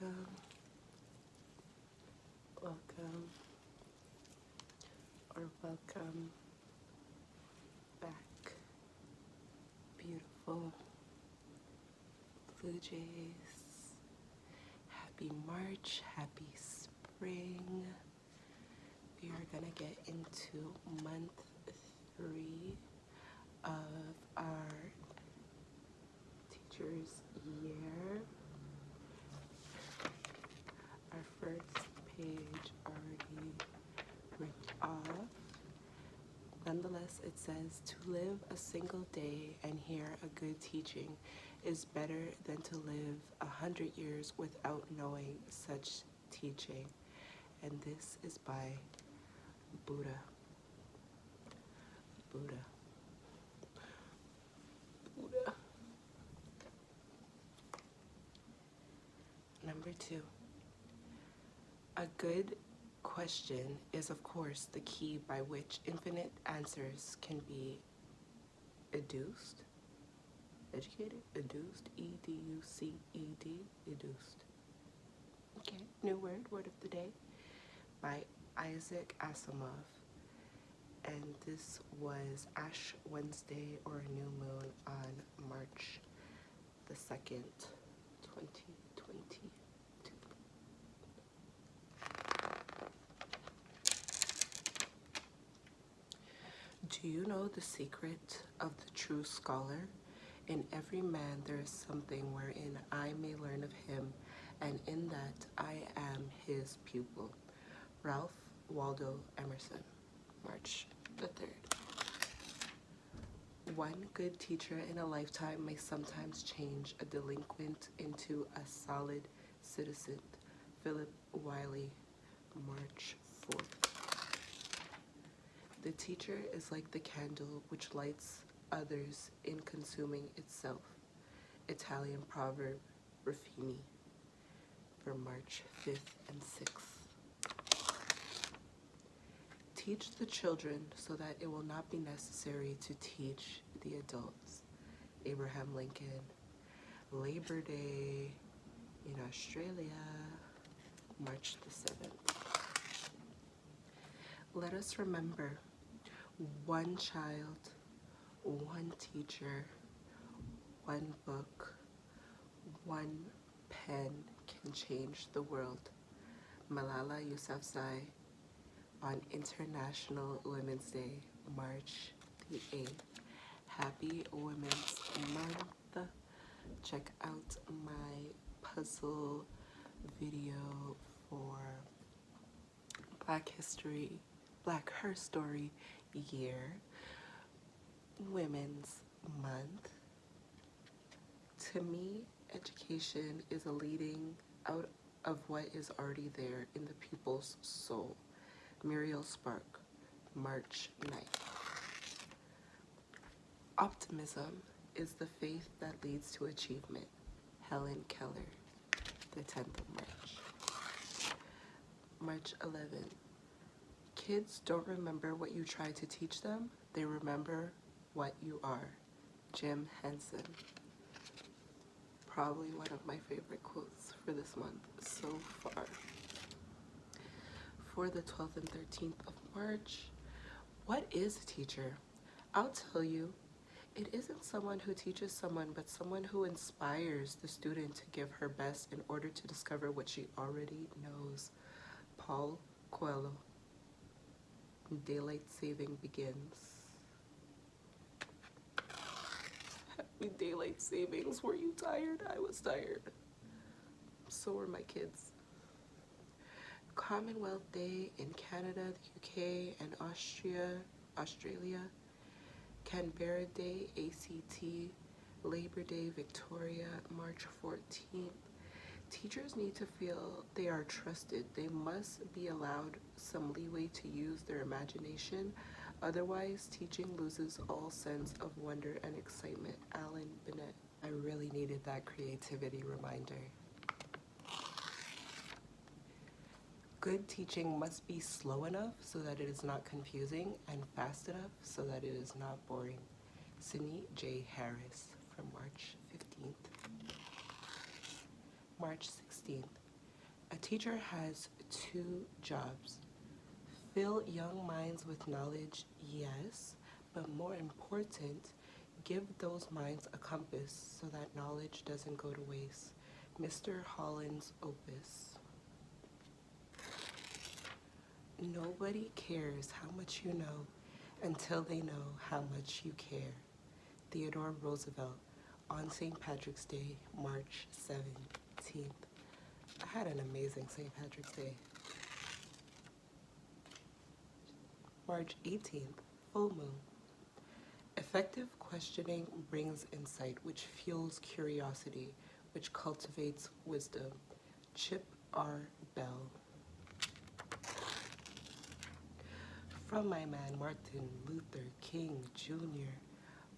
Welcome, welcome, or welcome back, beautiful Blue Jays. Happy March, happy spring. We are gonna get into month 3 of our teacher's year. Our first page already ripped off. Nonetheless, it says, to live a single day and hear a good teaching is better than to live 100 years without knowing such teaching. And this is by Buddha. Buddha. Buddha. Number 2. A good question is, of course, the key by which infinite answers can be educed. Educated? Educed? E-D-U-C-E-D. Educed. Okay, new word of the day by Isaac Asimov. And this was Ash Wednesday, or a new moon, on March the 2nd, 2022. Do you know the secret of the true scholar? In every man there is something wherein I may learn of him, and in that I am his pupil. Ralph Waldo Emerson, March the 3rd. One good teacher in a lifetime may sometimes change a delinquent into a solid citizen. Philip Wiley, March 4th. The teacher is like the candle which lights others in consuming itself. Italian proverb, Ruffini, for March 5th and 6th. Teach the children so that it will not be necessary to teach the adults. Abraham Lincoln. Labor Day in Australia, March the 7th. Let us remember, one child, one teacher, one book, one pen can change the world. Malala Yousafzai, on International Women's Day, March the 8th. Happy Women's Month. Check out my puzzle video for Black Her Story Year, Women's Month. To me, education is a leading out of what is already there in the pupil's soul. Muriel Spark, March 9th. Optimism is the faith that leads to achievement. Helen Keller, the 10th of March. March 11th. Kids don't remember what you try to teach them, they remember what you are. Jim Henson. Probably one of my favorite quotes for this month so far. For the 12th and 13th of March, what is a teacher? I'll tell you, it isn't someone who teaches someone, but someone who inspires the student to give her best in order to discover what she already knows. Paul Coelho. Daylight saving begins. Happy daylight savings. Were you tired? I was tired. So were my kids. Commonwealth Day in Canada, the UK, and Australia. Canberra Day, ACT. Labor Day, Victoria, March 14th. Teachers need to feel they are trusted. They must be allowed some leeway to use their imagination. Otherwise, teaching loses all sense of wonder and excitement. Alan Bennett. I really needed that creativity reminder. Good teaching must be slow enough so that it is not confusing, and fast enough so that it is not boring. Sidney J. Harris, from March 15th. March 16th. A teacher has two jobs: fill young minds with knowledge, yes, but more important, give those minds a compass so that knowledge doesn't go to waste. Mr. Holland's opus. Nobody cares how much you know until they know how much you care. Theodore Roosevelt, on St. Patrick's Day, March 17th. I had an amazing St. Patrick's Day. March 18th, full moon. Effective questioning brings insight, which fuels curiosity, which cultivates wisdom. Chip R. Bell. From my man Martin Luther King Jr.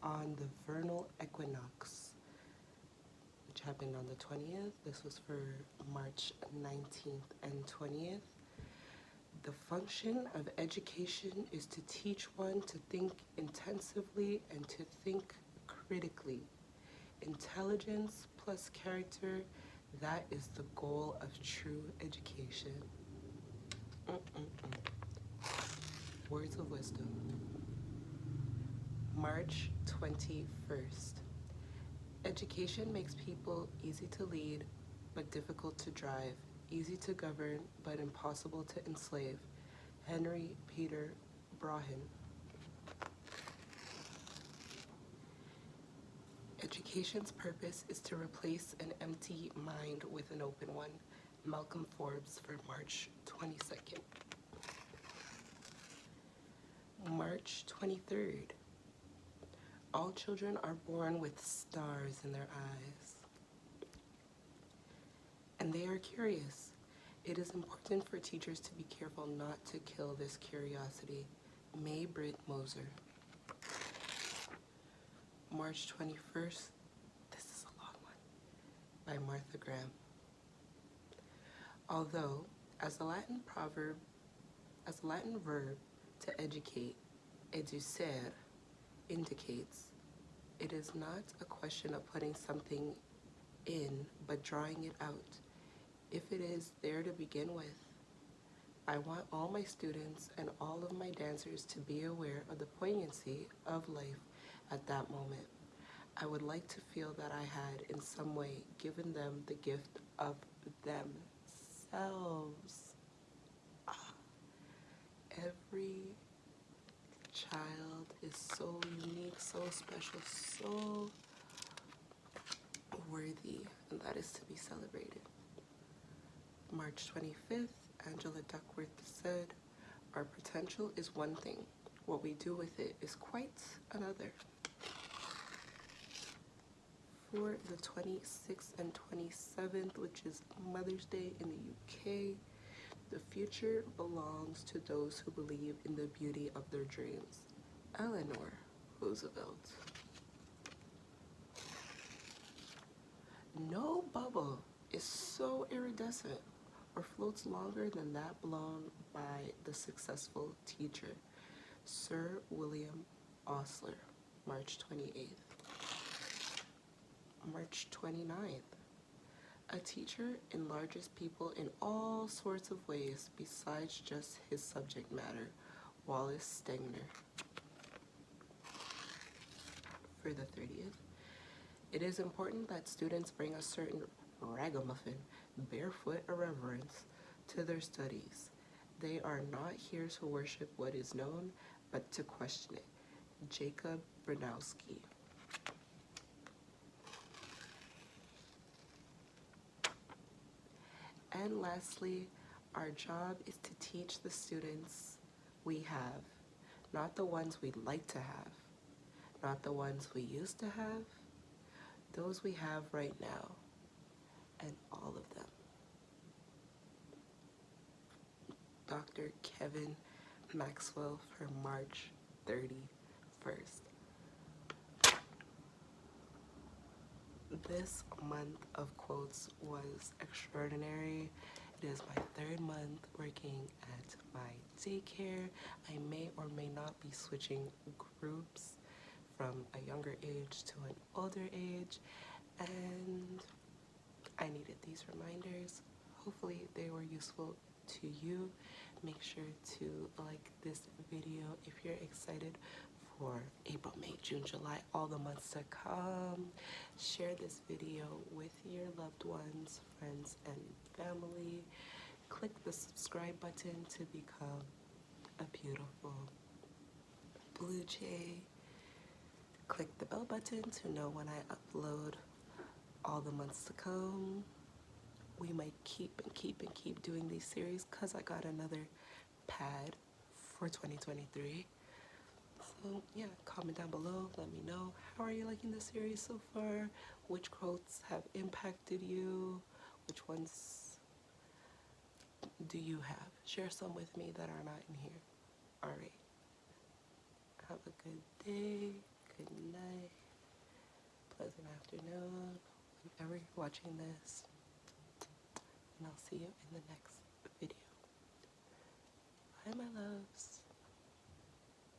on the vernal equinox, which happened on the 20th. This was for March 19th and 20th. The function of education is to teach one to think intensively and to think critically. Intelligence plus character, that is the goal of true education. Words of wisdom. March 21st. Education makes people easy to lead, but difficult to drive, easy to govern, but impossible to enslave. Henry Peter Brahen. Education's purpose is to replace an empty mind with an open one. Malcolm Forbes for March 22nd. March 23rd. All children are born with stars in their eyes, and they are curious. It is important for teachers to be careful not to kill this curiosity. May Britt Moser. March 21st. This is a long one. By Martha Graham. Although, as a Latin verb to educate, educere, indicates, it is not a question of putting something in, but drawing it out. If it is there to begin with, I want all my students and all of my dancers to be aware of the poignancy of life at that moment. I would like to feel that I had, in some way, given them the gift of themselves. Every child is so unique, so special, so worthy, and that is to be celebrated. March 25th, Angela Duckworth said, our potential is one thing. What we do with it is quite another. For the 26th and 27th, which is Mother's Day in the UK, the future belongs to those who believe in the beauty of their dreams. Eleanor Roosevelt. No bubble is so iridescent or floats longer than that blown by the successful teacher. Sir William Osler, March 28th. March 29th. A teacher enlarges people in all sorts of ways besides just his subject matter. Wallace Stegner. For the 30th. It is important that students bring a certain ragamuffin, barefoot irreverence to their studies. They are not here to worship what is known, but to question it. Jacob Bronowski. And lastly, our job is to teach the students we have, not the ones we'd like to have, not the ones we used to have, those we have right now, and all of them. Dr. Kevin Maxwell for March 31st. This month of quotes was extraordinary. It is my third month working at my daycare. I may or may not be switching groups from a younger age to an older age, and I needed these reminders. hopefully they were useful to you. Make sure to like this video if you're excited for April, May, June, July, all the months to come. Share this video with your loved ones, friends, and family. Click the subscribe button to become a beautiful blue jay. Click the bell button to know when I upload all the months to come. We might keep and keep and keep doing these series because I got another pad for 2023. So yeah, comment down below, let me know, how are you liking the series so far? Which quotes have impacted you? Which ones do you have? Share some with me that are not in here. Alright, have a good day, good night, pleasant afternoon, whenever you're watching this, and I'll see you in the next